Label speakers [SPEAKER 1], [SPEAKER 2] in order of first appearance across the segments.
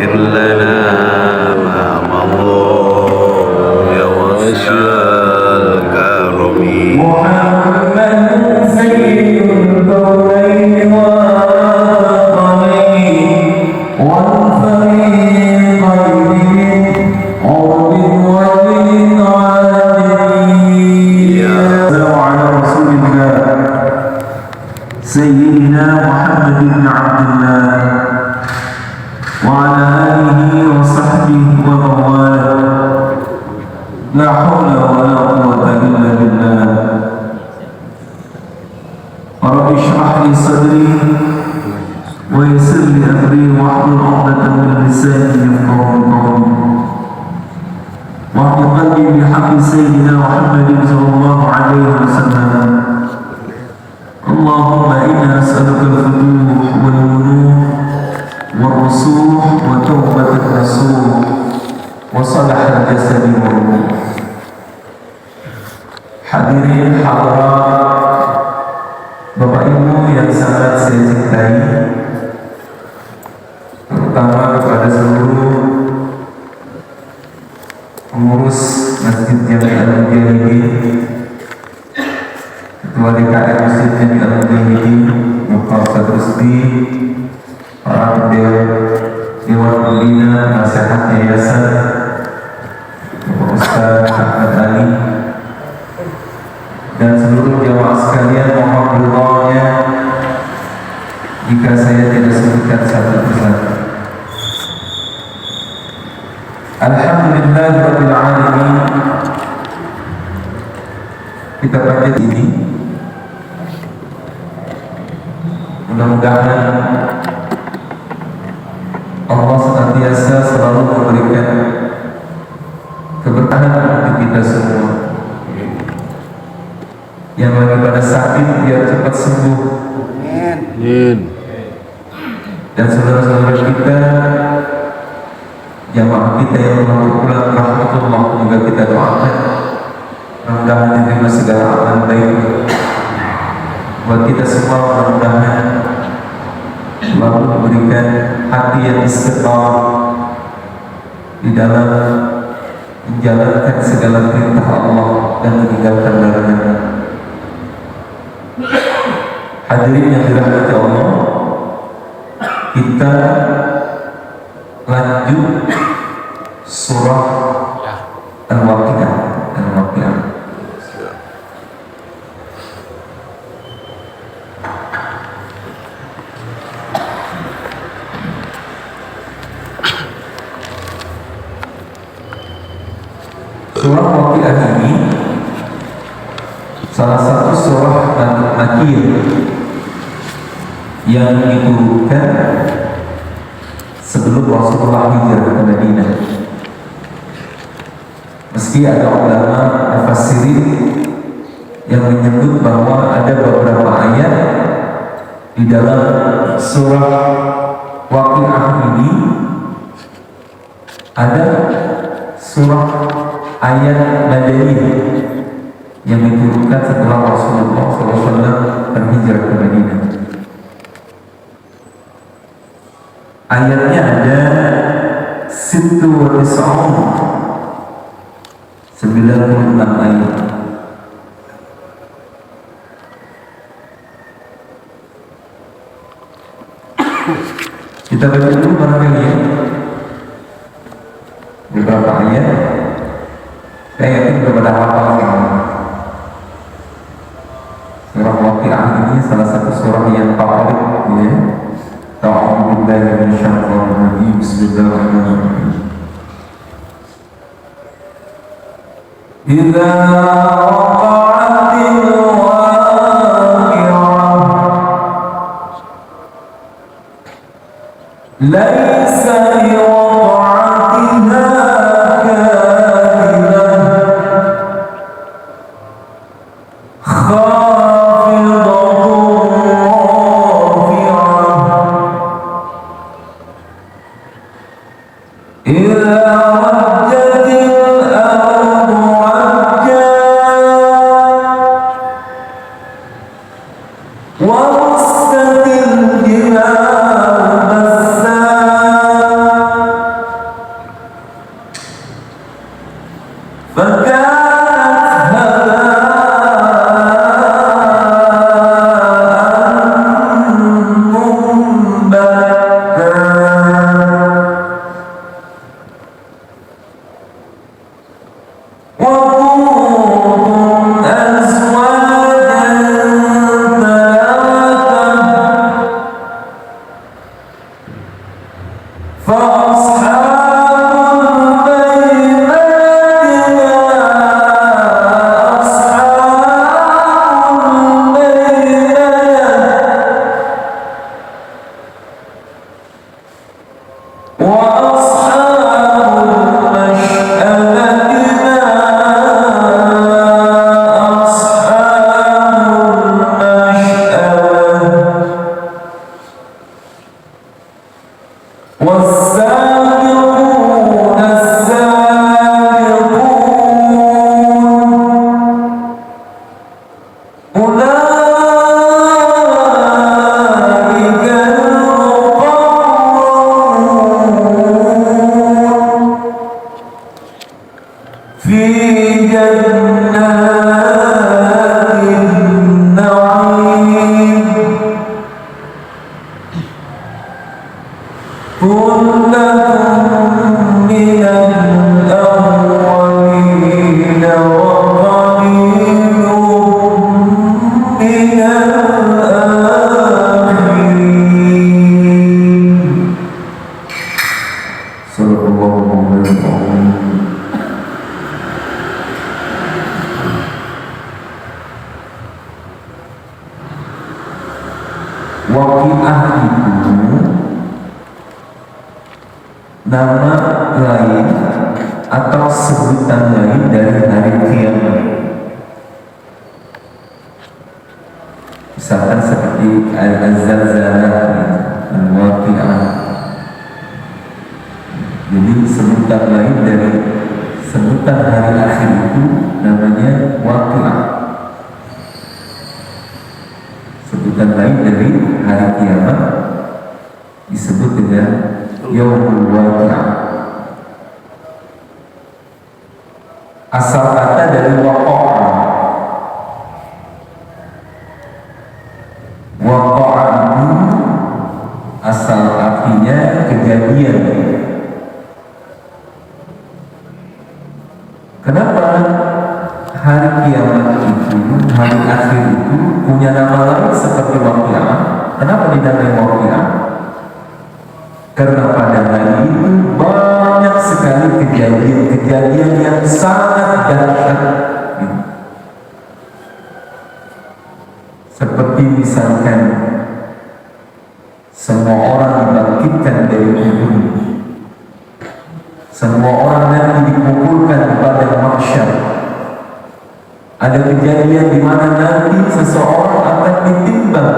[SPEAKER 1] واغفر لنا ما مضى يا واسع الكرم
[SPEAKER 2] محمد سيد الكونين والثقلين والفريقين عرب وللعالمين. السلام على رسول الله سيدنا محمد بن عبد الله وعلى آله وصحبه ومن والاه. لا حول ولا قوة إلا بالله. رب اشرح لي صدري ويسر لي أمري واحلل عقدة من لساني يفقهوا قولي واهد قلبي بحق سيدنا محمد صلى الله عليه وسلم. اللهم إنا نسألك الفتوح والبلوغ والرسوح وتوبة النصوح وصلح الجسد والروح. Hadirin hadirat Bapak Ibu yang sangat saya cintai, terutama kepada seluruh pengurus Masjid Jami Al-Mujahidin, Ketua DKM Masjid Jami Al-Mujahidin, Bapak Ustaz Rusdi, para Dewan Pembina, Nasihat Yayasan, Bapak Ustaz Ahmad Ali, dan seluruh jamaah sekalian, mohon ridhonya jika saya tidak sebutkan satu persatu. Alhamdulillah Rabbil Alamin. Kita panjat ini, mudah-mudahan Allah senantiasa selalu memberikan keberkahan untuk kita semua. Yang lagi pada sakit biar cepat sembuh. Amin. Dan saudara-saudara kita, jamaah kita yang telah berpulang rahmatullah, juga kita doakan mudah-mudahan diterima segala amal baik buat kita semua. Mudah-mudahan selalu memberikan hati yang istiqamah di dalam menjalankan segala perintah Allah dan meninggalkan larangan. Hadirin yang dirahmati Allah, kita lanjut surah Al-Waqiah. Surah Waqiah ini salah satu surah Makkiyah yang diturunkan sebelum Rasulullah hijrah ke Madinah. Meski ada ulama mufassirin yang menyebut bahwa ada beberapa ayat di dalam surah Waqiah ini, ada surah ayat Madaniyah yang diturunkan setelah Rasulullah SAW berhijrah ke Madinah. Ayatnya ada 96 ayat. Kita baca dulu barangkali ya beberapa ayat. Saya yakin kepada hafal semua. Surah Waqiah ini salah satu surah yang favorit ya. Ta'awudhu billahi minasyaitonir rajim. Bismillahirrahmanirrahim. Idza waqa'atil waqi'ah laisa liwaqa'atiha وبست الجبال بسا جنات النعيم ثلة من الأولين وقليل من الآخرين. صدق الله العظيم. Waqi'ah itu nama lain atau sebutan lain dari hari kiamat. Misalkan seperti al-zalzalah, al-waqi'ah. Jadi sebutan lain dari sebutan hari akhir itu namanya waqi'ah. Sebutan lain dari hari kiamat disebut dengan yaumul waqi'ah. Asal kata dari waqa'a. Waqa'a itu asal artinya kejadian. Kenapa hari kiamat itu, hari akhir itu punya nama lain seperti waqi'ah? Kenapa dinamai waqi'ah? Karena pada hari itu banyak sekali kejadian-kejadian yang sangat dahsyat. Seperti misalkan semua orang dibangkitkan dari kubur, semua orang nanti dikumpulkan pada mahsyar. Ada kejadian di mana nanti seseorang akan ditimbang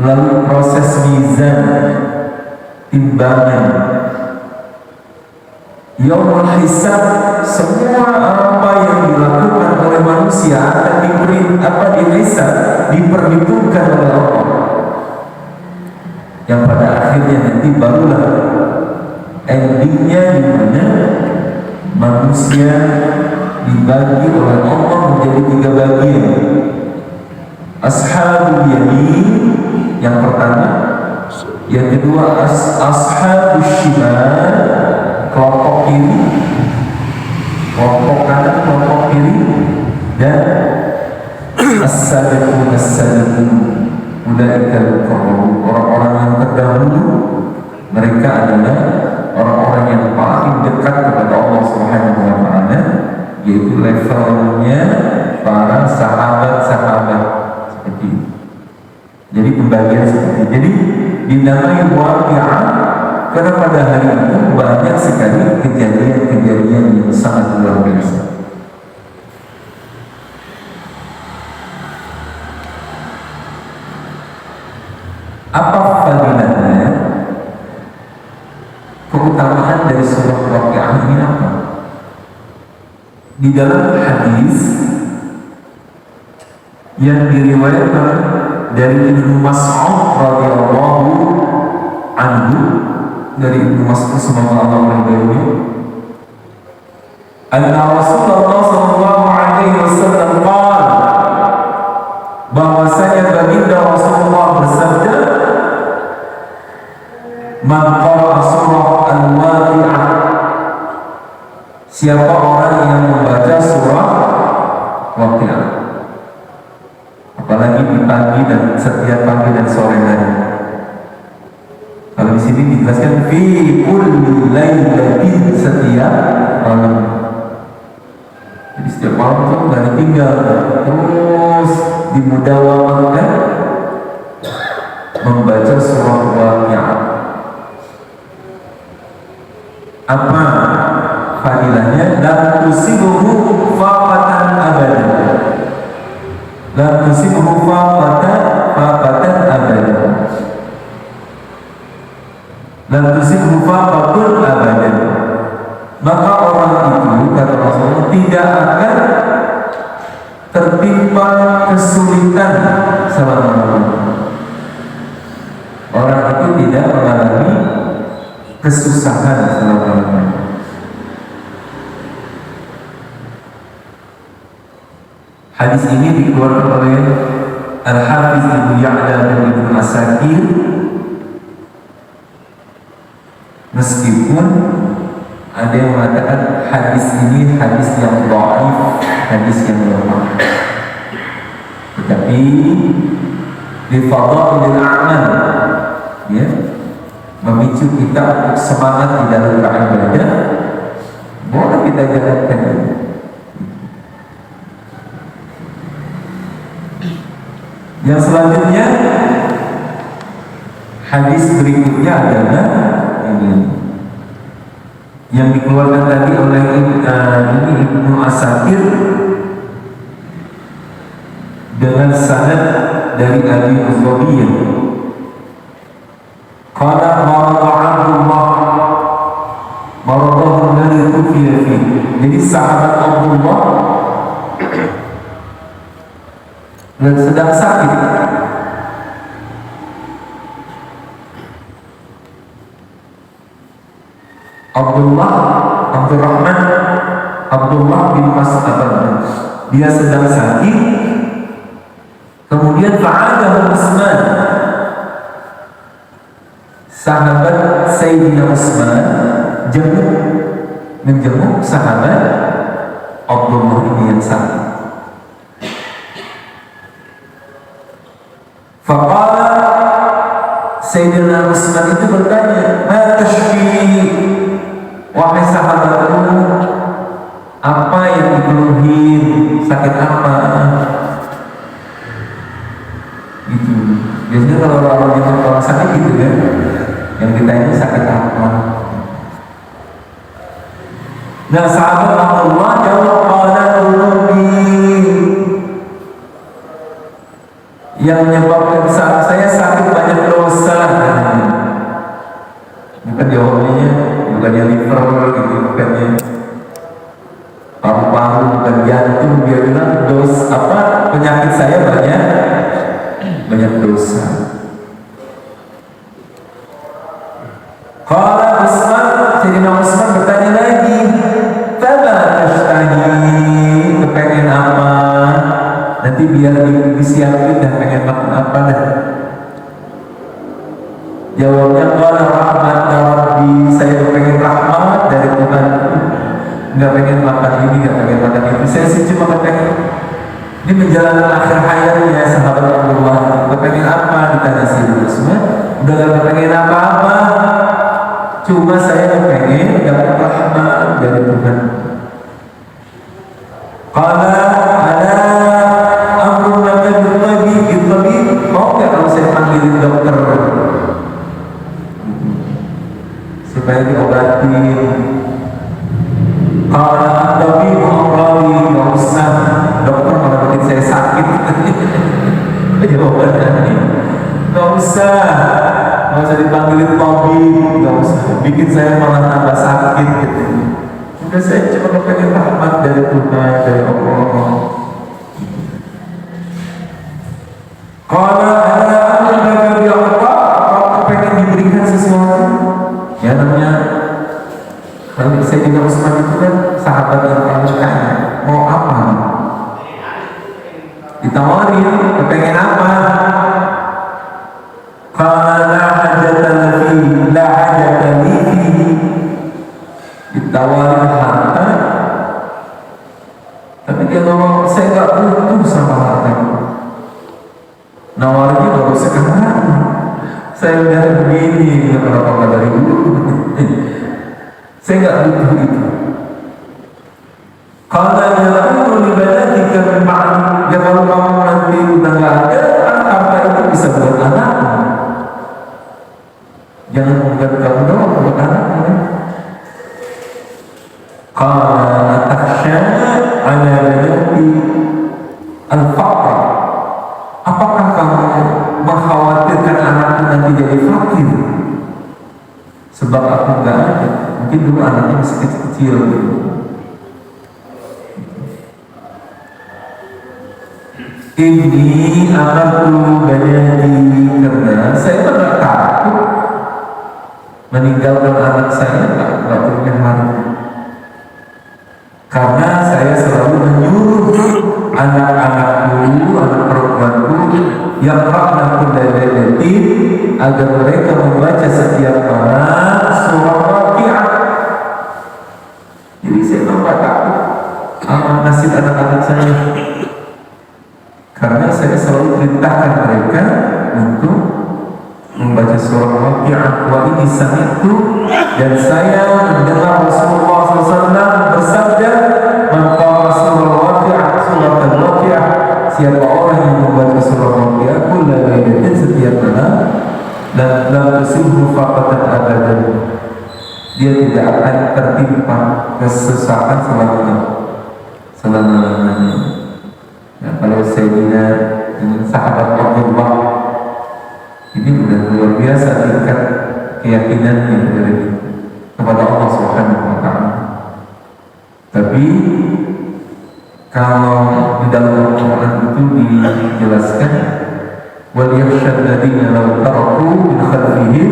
[SPEAKER 2] melalui proses mizan, timbangan. Yaumul hisab, semua apa yang dilakukan oleh manusia akan dihisab, diperhitungkan oleh Allah. Yang pada akhirnya nanti barulah endingnya di mana manusia dibagi oleh Allah menjadi 3 bagian. Ashabul yamin yang pertama, yang kedua ashabus shimal, kelompok kiri, kelompok kanan, kelompok kiri, dan as-sabiqun as-sabiqun, ulaikal muqarrabun, orang-orang yang terdahulu. Mereka adalah orang-orang yang paling dekat kepada Allah Subhanahu wa taala, yaitu levelnya para sahabat-sahabat seperti itu. Jadi pembagian seperti itu. Jadi dinamai waqi'ah karena pada hari itu banyak sekali kejadian-kejadian yang sangat luar biasa. Apa fadilahnya? Keutamaan dari surah Waqi'ah ini apa? Di dalam hadis yang diriwayatkan dari Ibnu Mas'ud radhiyallahu anhu, dari Ibnu Mas'ud semoga Allah meridainya, anna Rasulullah sallallahu alaihi wasallam qala, bahwasanya baginda Rasulullah bersabda, man qara'a surah al-waqi'ah, siapa orang yang membaca surah Waqi'ah, apalagi di pagi dan setiap pagi dan sore hari. Kalau di sini dijelaskan fi kulli lailatin, setiap malam. Jadi setiap malam itu nggak ditinggal, terus dimudawamahkan membaca surah Waqi'ah. Apa fadilahnya? La tusibuhu faqatan abadan, la tusibuhu faqatan abadan, la tusibuhu faqatun abadan. Maka orang itu, kata Rasulullah, tidak akan tertimpa kesulitan selama-lamanya. Orang itu tidak mengalami kesusahan selama-lamanya. Hadis ini dikeluarkan oleh Al-Hafiz Ibnu Ya'la dan Ibnu Asakir, meskipun ada yang mengatakan hadis ini hadis yang dhaif, hadis yang lemah, tetapi di fadhailil a'mal, ya, memicu kita untuk semangat di dalam beribadah, boleh kita jalankan. Yang selanjutnya, hadis berikutnya adalah ini yang dikeluarkan tadi oleh Ibnu Asakir dengan sanad dari Abi Uthmaniyah. Qala Abdullah maradahu alladhi tufiya fihi. Jadi sahabat Abdullah dan sedang sakit. Abdullah bin Mas'ud, dia sedang sakit. Kemudian fa'adahu Utsman, sahabat Sayyidina Utsman menjenguk sahabat Abdullah ini yang sakit. Faqala, Sayyidina Utsman itu bertanya, "Ma tashfi?" Wahai sahabatku, apa yang dikeluhin? Sakit apa? Gitu. Biasanya kalau orang sakit gitu kan, yang ditanya sakit apa? Nah, sahabat Abdullah jawab, qala qulubi, yang menyebabkan saya sakit banyak dosa. Bukan jawabannya, bukannya liver gitu, bukannya paru-paru, bukan jantung. Dia bilang penyakit saya banyak dosa. Qala Utsman, Sayyidina Utsman bertanya lagi, "Fama tashtahi?" Kepengen apa? Nanti biar disiapin dan pengen makan apa dah. Jawabnya, qala rahmat rabbi, saya pengen rahmat dari Tuhan. Nggak pengen makan ini, nggak pengen makan itu. Saya sih cuma pengen ini menjalankan akhir hayatnya sahabat Abdullah. Kepengen apa? Ditanya Sayyidina Utsman. Udah nggak pengen apa-apa, cuma saya pengen dapat rahmat dari Tuhan. Qala ada amrun nabi tabib, mau nggak kalau saya panggilin dokter supaya diobatin? Qala tabib amrani, nggak usah, dokter malah bikin saya sakit. Jawabannya nggak usah dipanggilin tabib, nggak usah, bikin saya malah tambah sakit gitu. Udah, saya cuma pengen rahmat dari Tuhan, dari Allah. Qala ana amraka bi apa? Aku pengen diberikan sesuatu. Ya, namanya kalau Sayyidina Utsman itu kan sahabat yang paling kaya. Mau apa? Ditawarin, kepengen apa? Qala la hajata li fihi. Ditawarin harta, tapi dia ngomong, saya nggak butuh sama harta. Nawarnya baru sekarang, saya udah begini, kenapa dari dulu? Saya nggak butuh itu. Kalau yang ibadatika memang, ya kalau kamu nanti udah nggak ada, harta itu bisa buat anak. Jangan buat kamu doang, buat anaknya. Qala takhsha ala banati al-faqr. Apakah kamu mengkhawatirkan anakku nanti jadi fakir? Sebab aku enggak ada. Mungkin dulu anaknya masih kecil-kecil gitu. Ini amartu banati, karena saya tidak takut meninggalkan anak saya, nggak punya harta. Karena saya selalu menyuruh anak-anak masjid anak-anak saya, karena saya selalu perintahkan mereka untuk membaca surah Waqiah. Wa ini sami'tu, dan saya mendengar Rasulullah SAW bersabda, man qara surah Waqiah, surah Al-Waqiah, siapa orang yang membaca surah Waqiah kulla lailatin, setiap malam, dan lam tusibhu faqatan abadan, dia tidak akan tertimpa kesesakan selama-lamanya. Nah, kalau Sayyidina sahabat Abdullah ini sudah luar biasa tingkat keyakinannya kepada Allah Subhanahu wa Ta'ala. Tapi kalau di dalam Al-Quran itu dijelaskan, wal yakhshal ladzina law taraku min khalfihim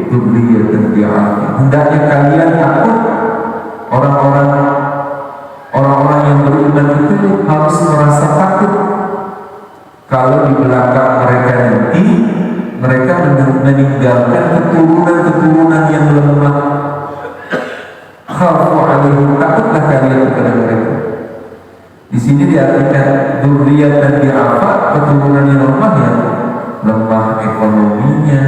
[SPEAKER 2] dzurriyyatan bi'afin, hendaknya kalian takut, orang-orang yang beriman itu harus merasa takut kalau di belakang mereka nanti mereka meninggalkan keturunan yang lemah. Khafu alaihim, takutlah kalian kepada mereka. Di sini diartikan dzurriyyatan bi'afin, keturunan yang lemah, ya lemah ekonominya,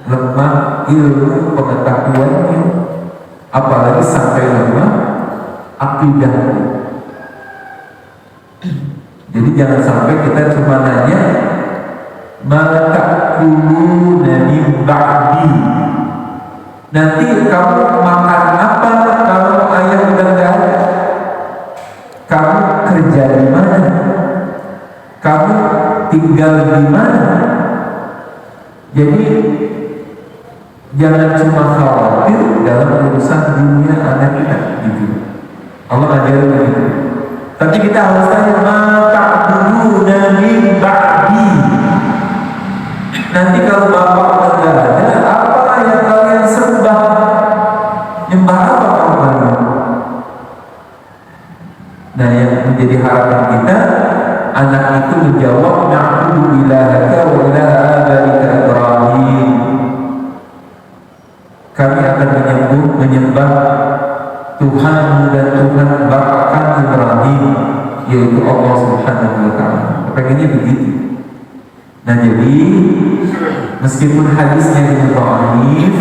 [SPEAKER 2] lemah ilmu pengetahuannya, apalagi sampai lemah akidahnya. Jadi jangan sampai kita cuma nanya ma ta'kuluna min ba'di, nanti kamu makan apa kalau ayah udah nggak ada, kamu kerja di mana, kamu tinggal di mana. Jadi jangan cuma khawatir dalam urusan dunia anak kita gitu. Allah ajarin begitu. Tapi kita harus tanya ma ta'buduna min ba'di. Nanti kalau bapak udah ada, apa yang kalian sembah? Nyembah apa kamu? Nah, yang menjadi harapan kita, anak itu menjawab na'budu ilahaka wa ilaha abaika Ibrahim. Kami akan menyembah Tuhan dan Tuhan bapak kami Ibrahim, yaitu Allah Subhanahu wa Ta'ala. Pengennya begitu. Nah, jadi meskipun hadisnya ini dhaif,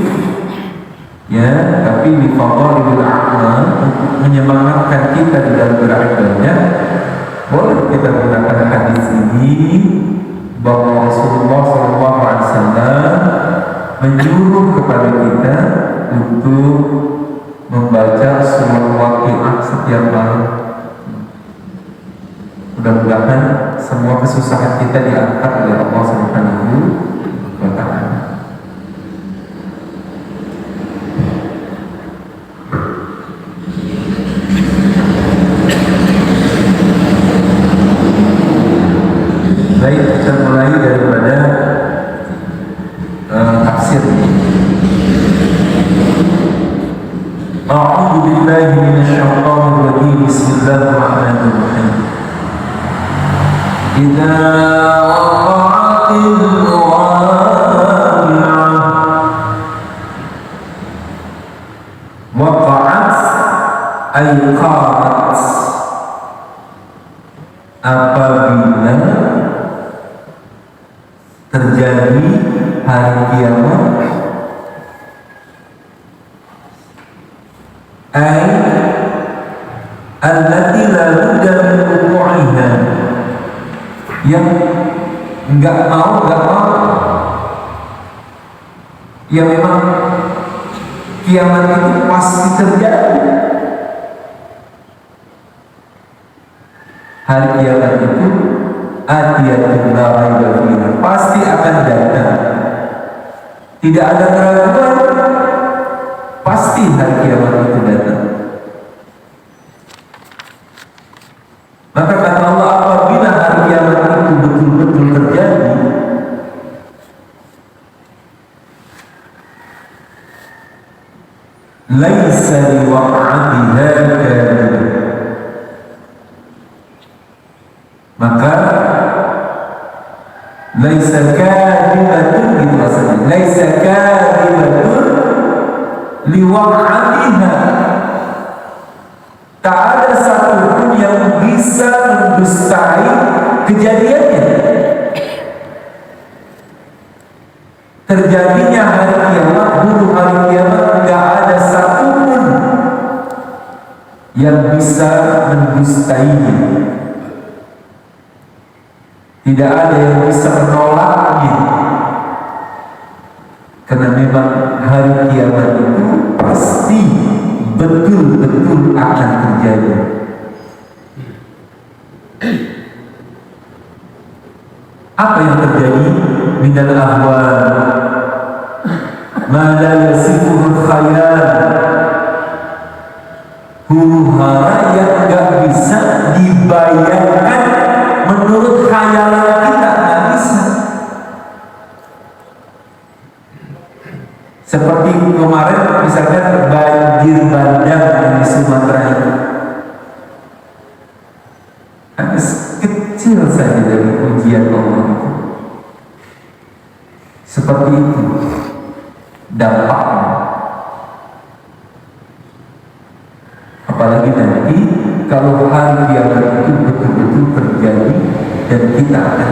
[SPEAKER 2] ya, tapi di fadhailul a'mal, menyemangatkan kita di dalam beribadah, boleh kita gunakan hadis ini bahwa Rasulullah SAW menyuruh kepada kita untuk membaca surah Waqiah setiap malam. Mudah-mudahan semua kesusahan kita diangkat oleh Allah Subhanahu wa Ta'ala. Baik, kita mulai daripada tafsir. A'udzu billahi minasyaitonir rajim. Bismillahirrahmanirrahim. Idza waqa'atil waqi'ah, waqa'at ay qamat, apabila terjadi hari kiamat, ay allati la budda min wuqu'iha, yang nggak mau, ya memang kiamat itu pasti terjadi. Hari kiamat itu atiyatun la raiba fiha, pasti akan datang, tidak ada keraguan, pasti hari kiamat itu datang. Maka kata Allah, apabila hari kiamat itu betul-betul terjadi, laisa liwaq'atiha kadhib, maka laisa kadhibatun, gitu maksudnya, laisa kadhibatun liwaq'atiha, tak ada satupun yang yang bisa mendustainya. Tidak ada yang bisa menolaknya. Karena memang hari kiamat itu pasti betul-betul akan terjadi. Apa yang terjadi? Minal ahwal ma la yasifuhul khayal, huru-hara yang gak bisa dibayangkan menurut khayalan kita, gak bisa. Seperti kemarin misalnya banjir bandang di Sumatera itu, hanya kecil saja dari ujian Allah itu. Seperti itu dampaknya. Apalagi nanti kalau hari kiamat itu betul-betul terjadi dan kita akan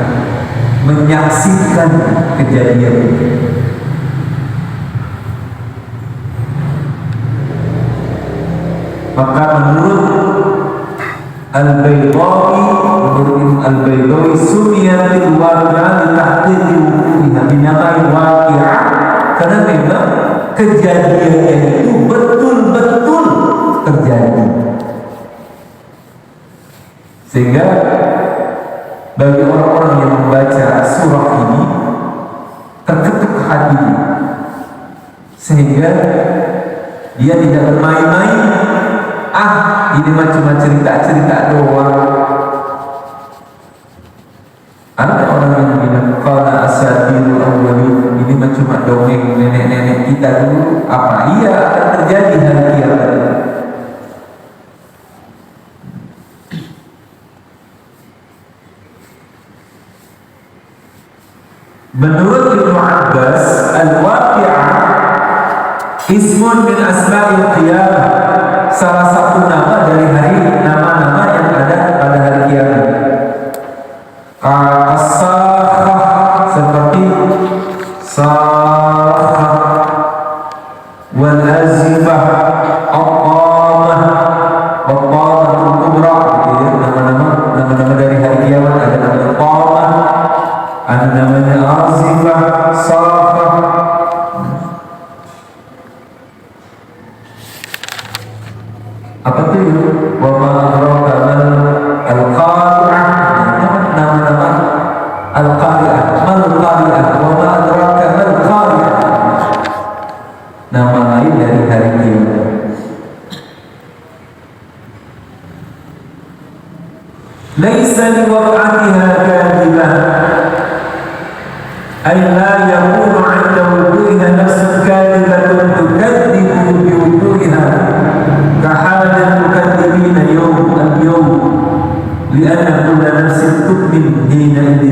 [SPEAKER 2] menyaksikan kejadian itu. Maka menurut Al-Baydawi sumiyatil waqi'ah li tahqiqi wuqu'iha binamai waqi'ah, karena memang kejadiannya itu betul-betul terjadi. Sehingga bagi orang-orang yang membaca surah ini terketuk hatinya, sehingga dia tidak bermain-main. Ini cuma cerita-cerita doang. Ada orang yang bilang qala asatirul awwalin, ini cuma dongeng nenek-nenek kita dulu. Apa iya akan terjadi hari kiamat? Menurut Ibnu Abbas, al-waqi'ah ismun min asma'il qiyamah, salah satu nama dari nama-nama yang ada pada hari kiamat. As-sakhah, seperti sakhah, wal azifah, al-qamah, al-qamatul kubra. Nama-nama dari hari kiamat ada nama qamah, ada namanya azifah, sakhah. Apa itu? Wa ma adraka mal al-qari'ah. Nama-nama al-qari'ah. Mal qari'ah. Wa ma adraka mal qari'ah. Nama lain dari hari kiamat. Laisa liwaq'atiha kadhibah, ay la yakunu 'inda wudu'iha nafsun kadhibatun tukadzibu bi wudu'iha كحال المكذبين اليوم لأن كل نفس تؤمن حينئذ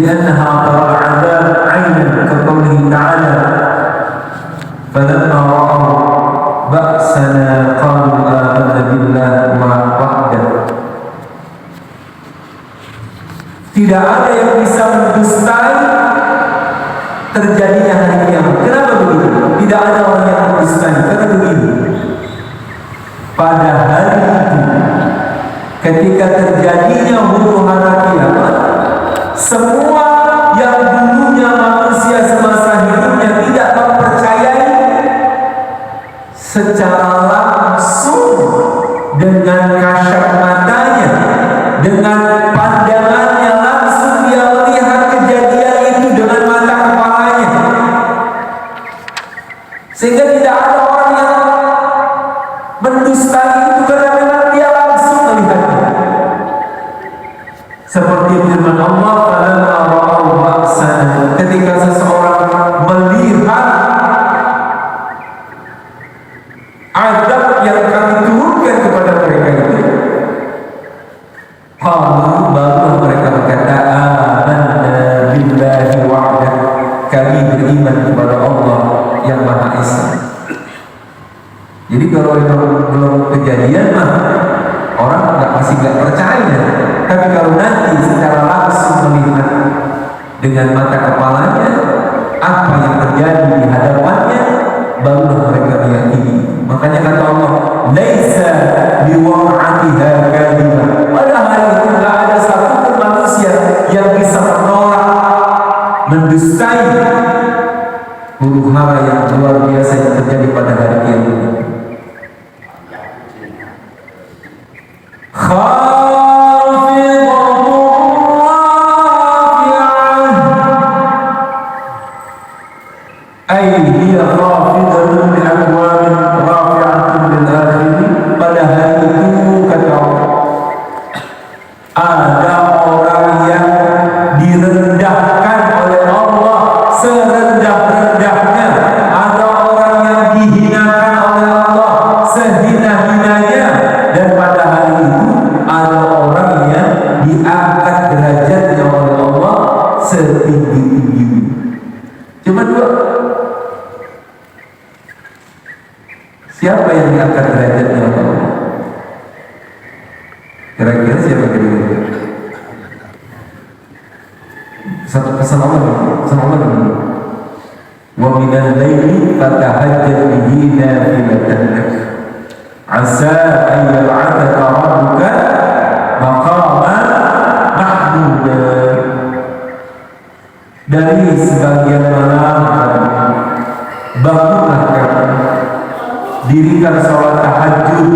[SPEAKER 2] لأنها ترى العذاب عينا كقوله تعالى فلما رأوا بأسنا قالوا آمنا بالله وحده. Tidak ada yang bisa mendustai terjadinya hari kiamat. Kenapa begitu? Tidak ada orang yang mendustai. Karena begini, pada hari itu, ketika terjadinya huru-hara kiamat, semua yang dulunya manusia semasa hidupnya tidak mempercayai secara langsung dengan kasat matanya, dengan pandangannya langsung dia melihat kejadian itu dengan mata kepalanya, sehingga tidak ada orang yang mendustai itu karena memang dia langsung melihatnya. Seperti firman Allah, falamma ra'au ba'sana, ketika seseorang melihat azab yang kami turunkan kepada mereka itu, qalu, baru mereka berkata amanna billahi wahdah, kami beriman kepada Allah yang Maha Esa. Jadi kalau belum kejadian mah orang masih nggak percaya. Tapi kalau nanti secara langsung melihat dengan mata kepalanya apa yang terjadi di hadapannya, baru mereka meyakini. Makanya kata Allah, laisa bi huru hara yang luar biasa yang terjadi pada hari kiamat. Pada hari itu kata Allah, ada orang yang direndahkan oleh Allah serendah-rendahnya, ada orang yang dihinakan oleh Allah sehina-hinanya, dan pada hari itu ada orang yang diangkat derajatnya oleh Allah setinggi-tingginya. Cuma dua. Siapa yang diangkat derajatnya oleh Allah? Kira-kira siapa kira-kira? Satu pesan Allah, pesan Allah. Wa minal laili fatahajjad bihi nafilatan lak asa an yab'athaka rabbuka maqaman mahmuda. Dari sebagian malam bangunlah kamu, dirikan sholat tahajud.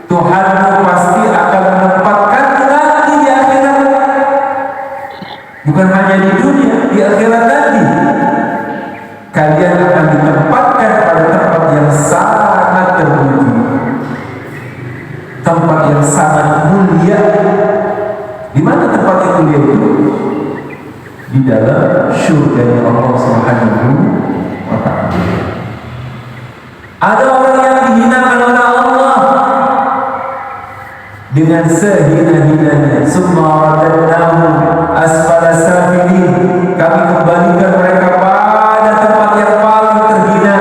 [SPEAKER 2] Tuhanmu pasti akan menempatkan nanti di akhirat, bukan hanya di dunia, di akhirat nanti kalian akan ditempatkan pada tempat yang sangat terpuji, tempat yang sangat mulia. Di mana tempat yang mulia itu? Di dalam surga Allah Subhanahu wa ta'ala. Ada orang yang dihinakan oleh Allah dengan sehina-hinanya. Summa radadnahu asfala safilin, kami kembalikan mereka pada tempat yang paling terhina.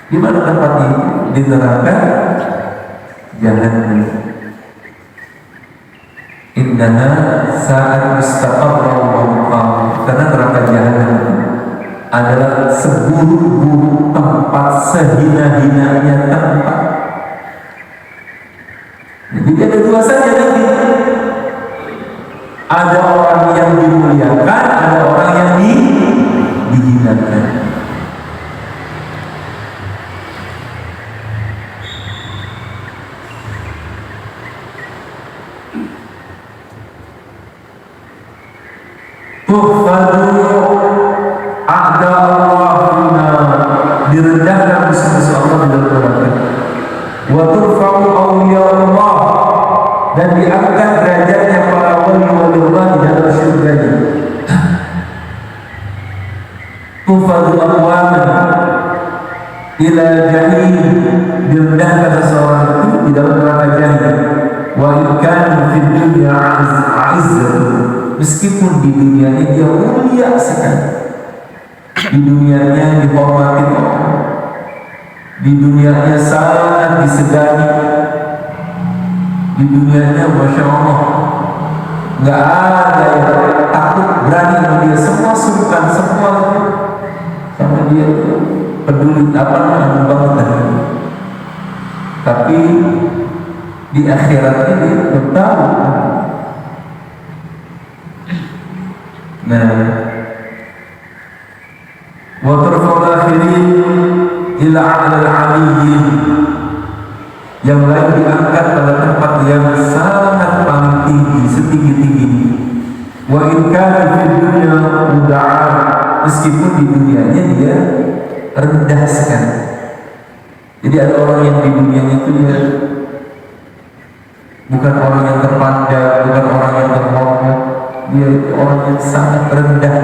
[SPEAKER 2] Di mana tempat ini? Diterangkan Jahannam. Innaha sa'at mustaqarra wa muqam. Karena neraka Jahannam adalah seburuk-buruk tempat, sehina-hinanya tempat. Jadi ada dua saja nanti. Ada orang yang dimuliakan, ada orang yang dihinakan. Tuhfadu a'da Allah fina, direndahkan musuh-musuh Allah di dalam neraka. Wa turfa'u awliya Allah, dan diangkat derajatnya para wali-wali Allah di dalam syurganya. Tufadu aqwaman ila jahim, direndahkan seseorang itu di dalam neraka jahim. Wa in kana fid dunya a'izzatu, meskipun di dunianya dia mulia sekali, di dunianya dihormati Allah, di dunianya sangat disegani, di dunianya Masya Allah nggak ada yang takut berani sama dia, semua sungkan, semua sama dia, peduli apa namanya banget. Tapi di akhirat ini tahu. Nah, wa tarfa'ul akhirin ila 'alal 'aliyyin, yang lain diangkat pada tempat yang sangat paling tinggi, setinggi-tingginya. Wa in kana fid dunya muda'an, meskipun di dunianya dia rendah sekali. Jadi ada orang yang di dunianya itu dia bukan orang yang terpandang, bukan orang yang terhormat, dia itu orang yang sangat rendah,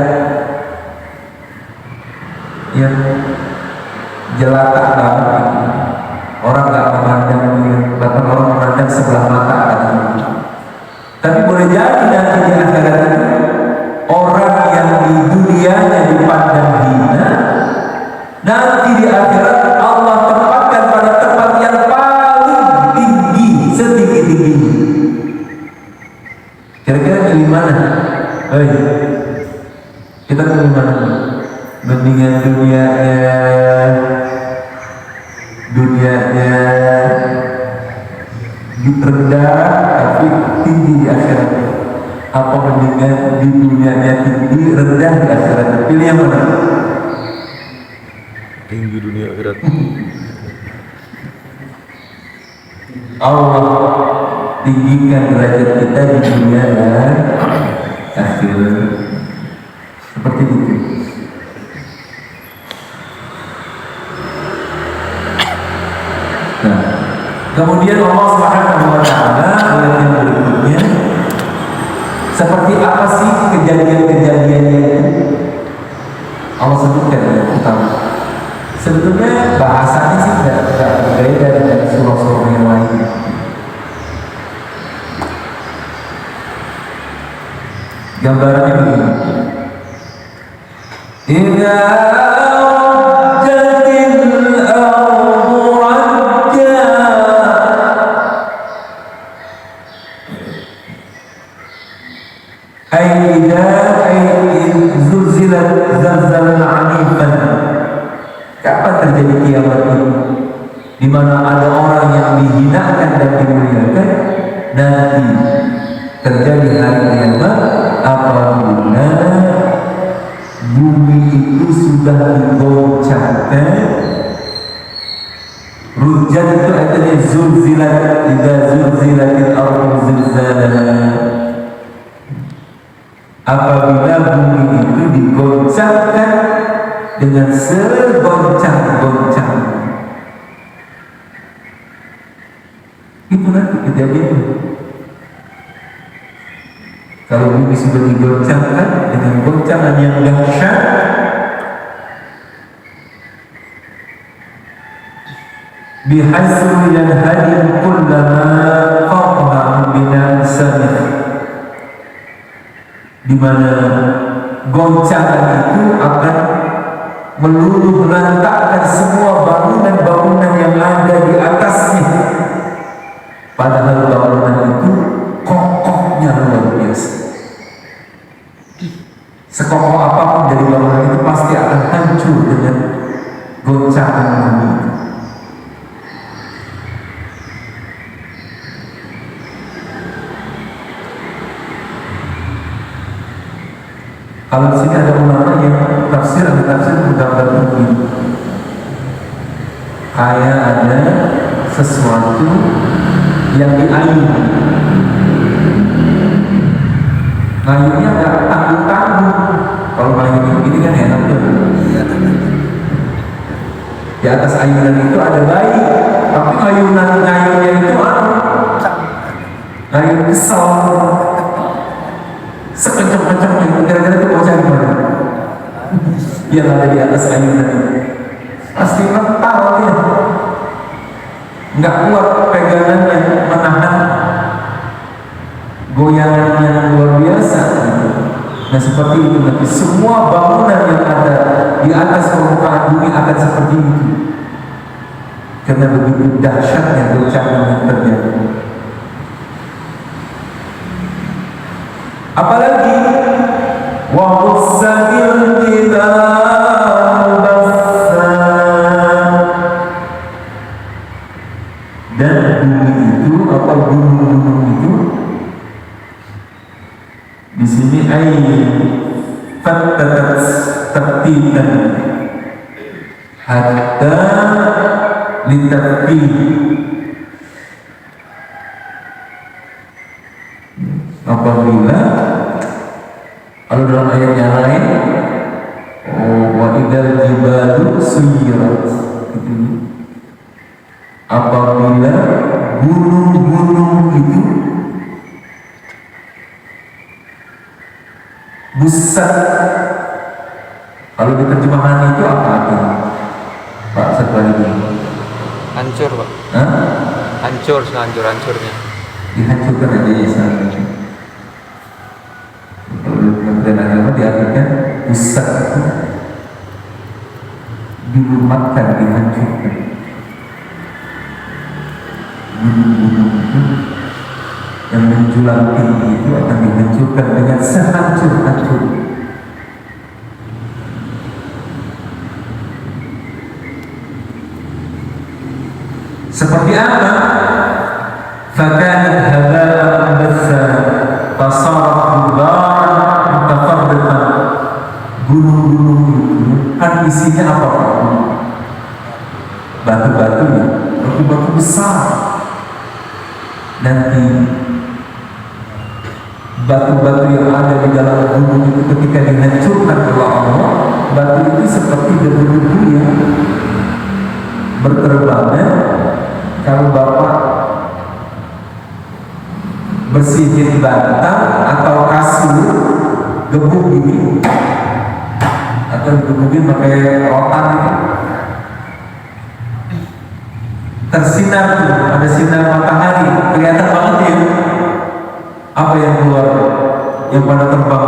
[SPEAKER 2] yang jelata banget. Orang nggak memandang dia, bahkan orang memandang sebelah mata katanya. Tapi boleh jadi nanti di akhirat itu orang yang di dunianya dipandang hina, nanti di akhirat Allah tempatkan pada tempat yang paling tinggi, setinggi-tingginya. Kira-kira di mana? Kita ke mana? Mendingan dunianya rendah tapi tinggi di akhirat. apa mendingan di dunianya tinggi, rendah di akhirat? Pilih yang mana?
[SPEAKER 1] Tinggi dunia akhirat.
[SPEAKER 2] Allah tinggikan derajat kita di dunia dan akhirat. Seperti itu. Nah, kemudian Allah Subhanahu wa taala ayat yang berikutnya, seperti apa sih kejadian-kejadiannya itu? Allah sebutkan yang pertama. Sebetulnya bahasanya sih tidak berbeda dengan surah-surah yang lain. Gambarannya begini. Idza rajjatil ardu rajja, zulzilat zalzalan 'anifan. Kapan terjadi kiamat ini? Di mana ada orang yang dihinakan dan dimuliakan? Nanti terjadi hari kiamat apabila bumi itu sudah digoncangkan. Rujat itu artinya zulzilat, idza zulzilatil ardu zilzalaha. Apabila bumi itu digoncangkan dengan segoncang-goncang, itu nanti kejadian. Kalau bumi sudah digoncangkan dengan goncangan yang dahsyat, bihaitsu yanhadim kullama qama bina samih, di mana goncangan itu akan meluluh lantakkan semua bangunan-bangunan yang ada di atasnya. Padahal bangunan itu kokohnya luar biasa. Sekokoh apapun dari bangunan itu pasti akan hancur dengan goncangan bumi itu. Kalau di sini ada ulama yang tafsir menggambarkan begini, kayak ada sesuatu yang diayun, ngayunnya nggak tanggung-tanggung. Kalau ngayun begini kan enak tuh. Di atas ayunan itu ada bayi, tapi ngayunnya itu ngayun kesel. Sekencang-kencang itu kira-kira itu bocah gimana? Yang ada di atas ayunan itu pasti mental dia, nggak kuat pegangannya, menahan goyangan yang luar biasa. Nah seperti itu nanti semua bangunan yang ada di atas permukaan bumi akan seperti itu, karena begitu dahsyatnya goncangan yang terjadi. Apalagi wa qussatil jibalu bassa, dan bumi itu apa gunung-gunung itu di sini fattatat taqtitan hatta litaqti, apabila kalau dalam ayat yang lain wa idzal jibalu suyirat, apabila gunung-gunung itu busat. Kalau di terjemahan itu apa artinya Pak setelah ini?
[SPEAKER 3] Hancur Pak.
[SPEAKER 2] Hah?
[SPEAKER 3] Hancur, hancur-hancurnya.
[SPEAKER 2] Dihancurkan aja ya sahabat. Kementerian Agama diartikan pusat itu dilumatkan, dihancurkan. Gunung-gunung itu yang menjulang tinggi itu akan dihancurkan dengan sehancur-hancur. Seperti apa? Fakanat haba'an bassa fasarat gunung-gunung itu kan isinya apa Pak? Batu-batu ya, batu-batu besar. Nanti batu-batu yang ada di dalam gunung itu ketika dihancurkan oleh Allah, batu itu seperti debu-debu yang berterbangan. Kalau Bapak bersihin bantal atau kasur gebuk gini, atau digebukin pakai rotan itu, tersinar tuh, ada sinar matahari, kelihatan banget ya. Apa yang keluar? Yang pada terbang?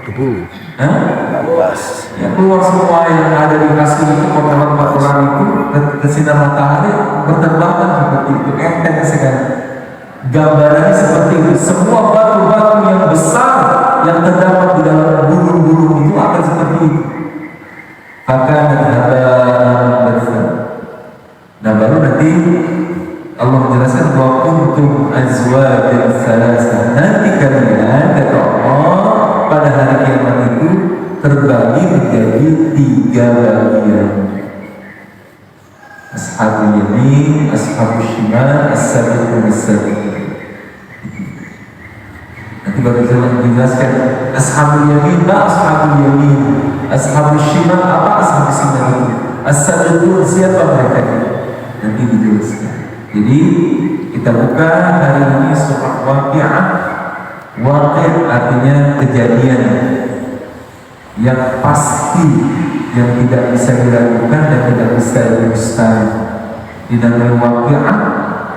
[SPEAKER 1] Debu.
[SPEAKER 2] Hah? Ya keluar semua yang ada di kasur itu, kotoran-kotoran itu, tersinar matahari berterbangan seperti itu, enteng sekali. Gambarannya seperti itu. Semua batu-batu yang besar yang terdapat di dalam gunung-gunung itu akan seperti itu. Akan ada besar. Nah baru nanti Allah menjelaskan bahwa untuk azwajan salasa, nanti kalian kata Allah pada hari kiamat itu terbagi menjadi 3 bagian. Ashabul yamin, ashabul shimal, as-sabiqun as-sabiqun. Nanti baru dijelaskan ashabul yamin, apa ashabul yamin, ashabul shimal, apa ashabul shimal, as-sabiqun, siapa mereka? Nanti dijelaskan. Jadi kita buka hari ini surah Waqi'ah. Waqi' artinya kejadian yang pasti, yang tidak bisa diragukan dan tidak bisa dimustahil. Dinamai Waqi'ah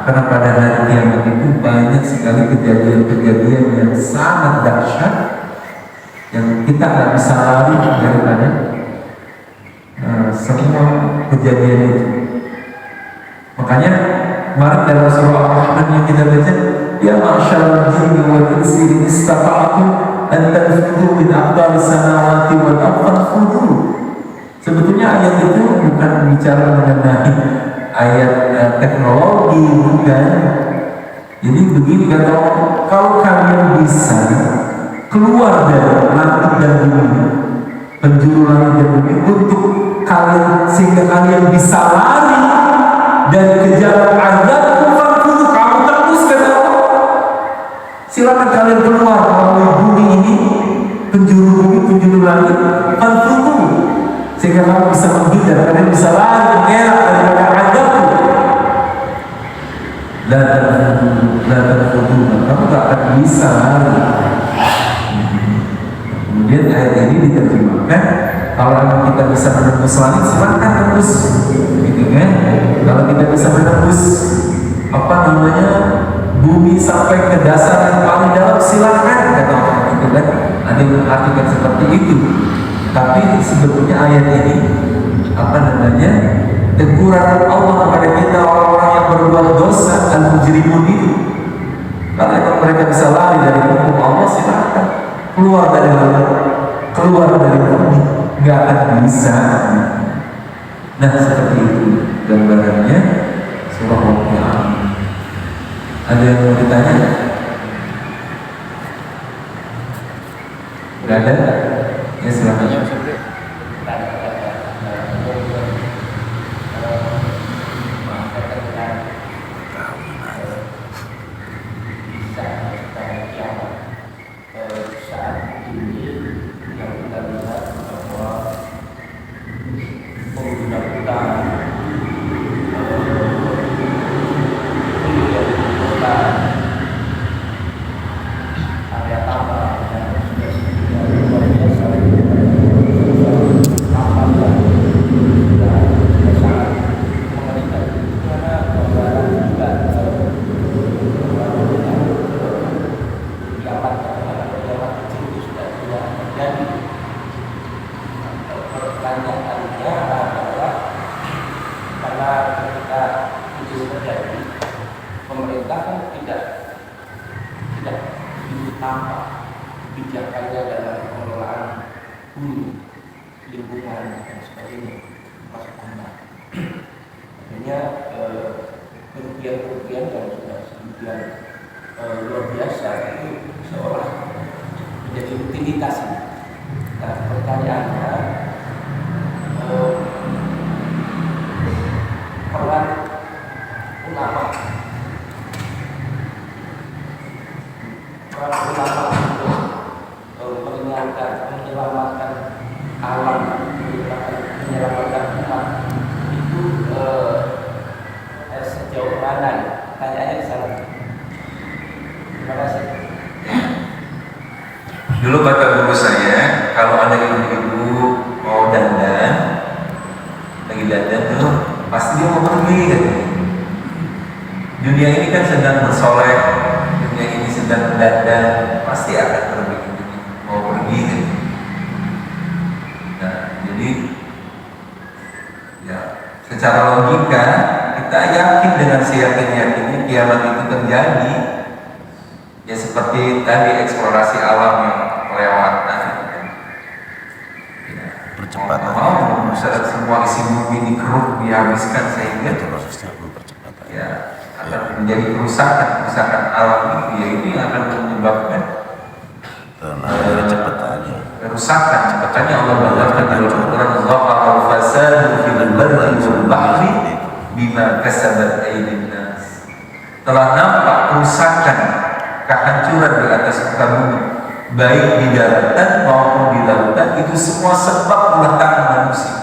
[SPEAKER 2] karena pada hari kiamat itu banyak sekali kejadian-kejadian yang sangat dahsyat yang kita tidak bisa lari daripada semua kejadian itu. Makanya kemarin dalam surah Al-Rahman yang kita baca, ya ma'syarul jinni wal insi in istata'tum an tanfudhu min aqdari samawati wal ardi fanfudhu. Sebetulnya ayat itu bukan bicara mengenai ayat teknologi, bukan. Jadi begini kata Allah, kalau kalian bisa keluar dari langit dan bumi, penjuru langit dan bumi, untuk kalian sehingga kalian bisa lari dari kejaran azab, fanfudhu, kamu tembus kata Allah. Silakan kalian keluar melalui bumi ini, penjuru bumi, penjuru langit, fanfudhu, sehingga kamu bisa menghindar, kalian bisa lari, mengelak daripada azab. La tanfudhu, kamu tak akan bisa lari. Kemudian ayat ini diterjemahkan, kalau kita bisa menembus langit, silakan tembus, gitu kan? Kalau kita bisa menembus bumi sampai ke dasar yang paling dalam, silakan kata orang itu kan. Ada yang mengartikan seperti itu. Tapi sebetulnya ayat ini teguran Allah kepada kita orang-orang yang berbuat dosa, al-mujrimun itu. Kalau mereka bisa lari dari hukum Allah, silakan keluar dari langit, keluar dari bumi, nggak akan bisa. Nah seperti itu gambarannya surah Waqi'ah. Ada yang mau ditanya? Nggak ada? Ya silakan. Nah, pertanyaannya, peran ulama untuk mengingatkan, menyelamatkan alam, menyelamatkan umat itu sejauh mana? Pertanyaannya di sana. Terima kasih. Dulu kata guru saya, kalau ada ibu-ibu mau dandan, lagi dandan tuh pasti dia mau pergi gitu. Dunia ini kan sedang bersolek, dunia ini sedang dandan, pasti akan pergi, mau pergi gitu. Nah, jadi ya secara logika kita yakin dengan seyakin-yakinnya kiamat itu terjadi. Ya seperti tadi eksplorasi alam yang kelewatan. Ya,
[SPEAKER 1] Percepatan.
[SPEAKER 2] Mau semua isi bumi dikeruk, dihabiskan sehingga ya akan menjadi kerusakan alam itu. Ya ini akan menyebabkan kerusakan. Cepatannya Allah mengatakan dalam Al-Quran, "Zahara al-fasadu fil barri wal bahri bima kasabat aydin nas." Telah nampak kerusakan, kehancuran di atas muka bumi, baik di daratan maupun di lautan, itu semua sebab ulah tangan manusia.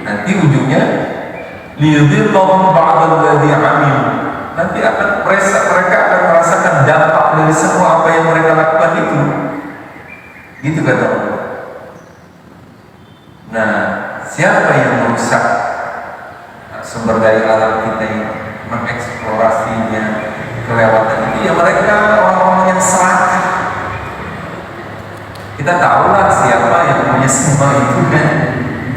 [SPEAKER 2] Nanti ujungnya liyudhillahum ba'dal ladzi 'amilu. Nanti mereka akan merasakan dampak dari semua apa yang mereka lakukan itu. Gitu kata Allah. Nah, siapa yang merusak sumber daya alam kita ini, mengeksplorasinya, kelewatan ini? Ya mereka, orang-orang yang serakah. Kita tahulah siapa yang punya semua itu kan.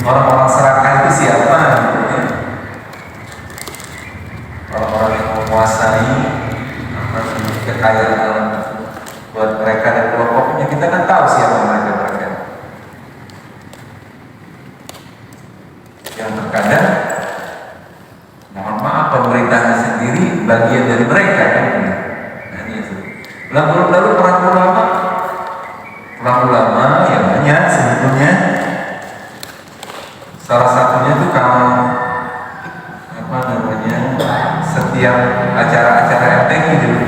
[SPEAKER 2] Orang-orang serakah itu siapa gitu ya? Orang-orang yang menguasai kekayaan alam itu buat mereka dan kelompoknya. Kita kan tahu siapa mereka. Yang terkadang mohon maaf, pemerintahnya sendiri bagian dari mereka kan. Nah, ini lalu perang ulama ya banyak sebetulnya. Salah satunya itu kalau setiap acara-acara MTQ gitu.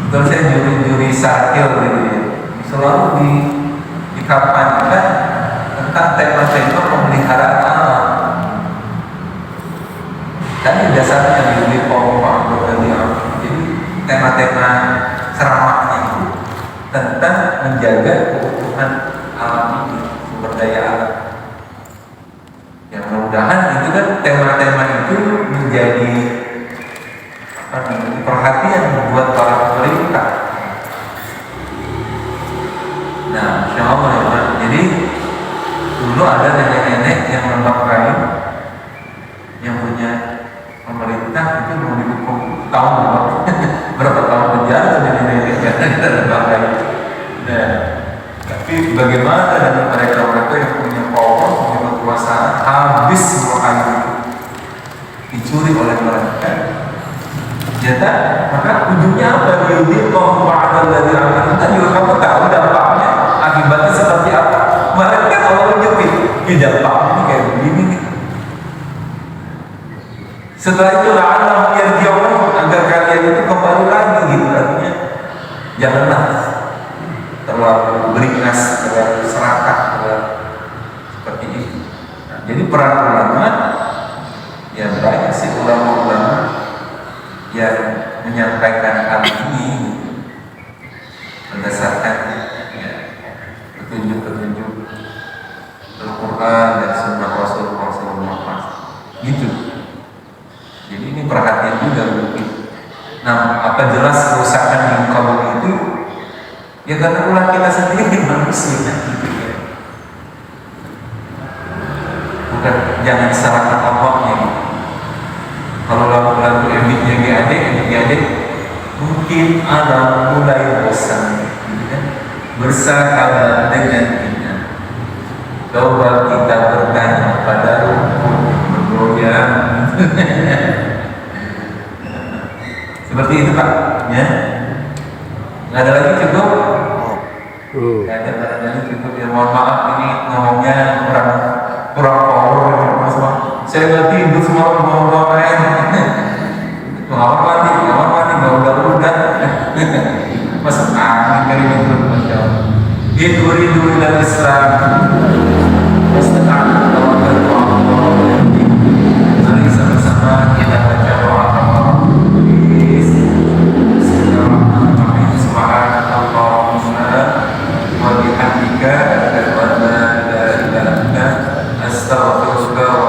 [SPEAKER 2] Betul, saya juri sarkil gitu ya. Selalu dikampanyekan tentang tema-tema pemeliharaan alam. Kan dasarnya di Pak Jadi tema-tema ceramahnya itu tentang menjaga keutuhan alam ini, sumber daya alam. Ya mudah-mudahan itu kan tema-tema itu menjadi perhatian buat para pemerintah. Nah, insya Allah ya Pak. Jadi dulu ada nenek-nenek yang menebak kayu, yang punya pemerintah itu mau dihukum tahun berapa tahun penjara nenek-nenek karena kita menebak kayu. Nah, tapi bagaimana dengan mereka yang punya power, punya kekuasaan, habis semua kayu itu dicuri oleh mereka. Ternyata maka ujungnya apa? Yudhillahum ba'dal ladzi 'amilu. Tadi kamu tahu dampaknya, akibatnya seperti apa? Mereka Allah tunjukin, dampaknya ini kayak begini nih. Setelah itu la'allahum yarji'un, agar kalian itu kembali lagi gitu. Artinya janganlah terlalu beringas, terlalu serakah, seperti itu. Nah, jadi peran ulama ya banyak sih, ulama-ulama yang menyampaikan hal ini berdasarkan ya, petunjuk-petunjuk Al-Quran dan Sunnah Rasulullah gitu. Jadi ini perhatian juga mungkin. Nah, apa jelas kerusakan di kaum itu ya karena ulah kita sendiri manusia gitu ya. Bukan, jangan salahkan Allahnya gitu. Kalau lagu-lagu emitnya GAD mungkin alam mulai bosan gitu kan? Bersahabat dengan kita. Coba kita bertanya pada rumput bergoyang. Seperti itu Pak ya. Nggak ada lagi cukup. nastaghfiruka wa